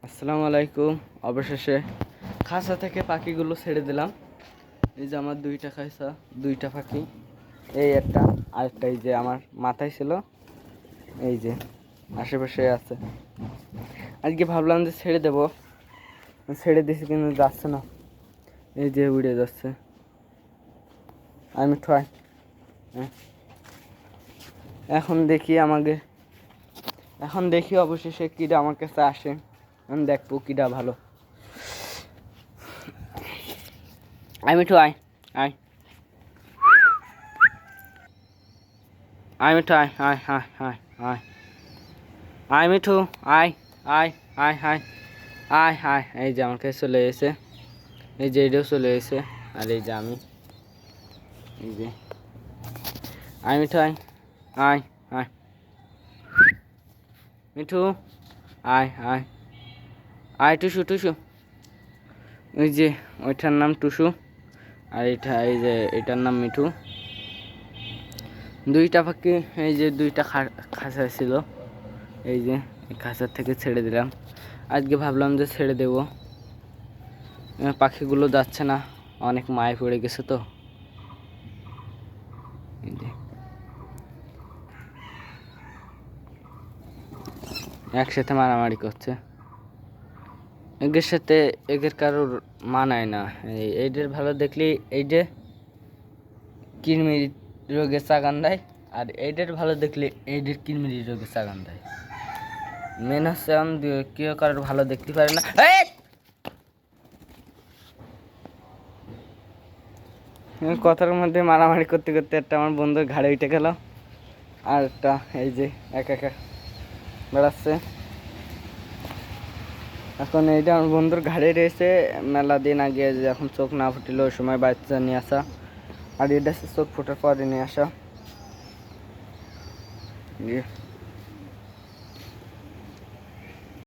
আসসালামু আলাইকুম। অবশেষে খাঁচা থেকে পাখিগুলো ছেড়ে দিলাম। এই যে আমার দুইটা পাখি, এই একটা, আরেকটা এই যে আমার মাথায় ছিল, এই যে আশেপাশে আছে। আজকে ভাবলাম যে ছেড়ে দেব, ছেড়ে দিছি কিন্তু যাচ্ছে না, এই যে উড়ে যাচ্ছে। আমি ঠয় এখন দেখি অবশেষে কিটা আমার কাছে আসে। আমি দেখবো কিটা ভালো। আই মিঠু আয়, আয় আয় মিঠু আয়, আয় আয় আয় আয় আয় মিঠু আয়, আয় আয় আয় আয় আয়। এই যে আমার কাছে চলে এসে, এই যে এটাও চলে এসে, আর এই যে আমি, এই যে আয় মিঠু আয়, আয় আয় মিঠু আয় আয় আয় টুসু টুসু। ওই যে ওইটার নাম টুসু, আর এই যে এটার নাম মিঠু। দুইটা পাখি, এই যে দুইটা খাঁচা ছিল, এই যে খাঁচার থেকে ছেড়ে দিলাম। আজকে ভাবলাম যে ছেড়ে দেব, পাখিগুলো যাচ্ছে না, অনেক মায়ে পড়ে গেছে তো। একসাথে মারামারি করছে, এগের সাথে এগের কারোর মানায় না। এইদের ভালো দেখলি এই যে কিরমিরি রোগের চাগান দেয়, আর এইদের ভালো দেখলে এইদের কিরমিরি রোগের চাগান দেয়। মেন হচ্ছে কেউ কারোর ভালো দেখতে পারে না। কথার মধ্যে মারামারি করতে করতে একটা আমার বন্ধুর ঘাড়ে উঠে গেল, আর একটা এই যে একা একা বেড়াচ্ছে। এখন এইটা আমার বন্ধুর ঘাড়ে রয়েছে মেলা দিন আগে, যখন চোখ না ফুটিল ওই সময় বাচ্চা নিয়ে আসা, আর এটা চোখ ফুটার পরে নিয়ে আসা।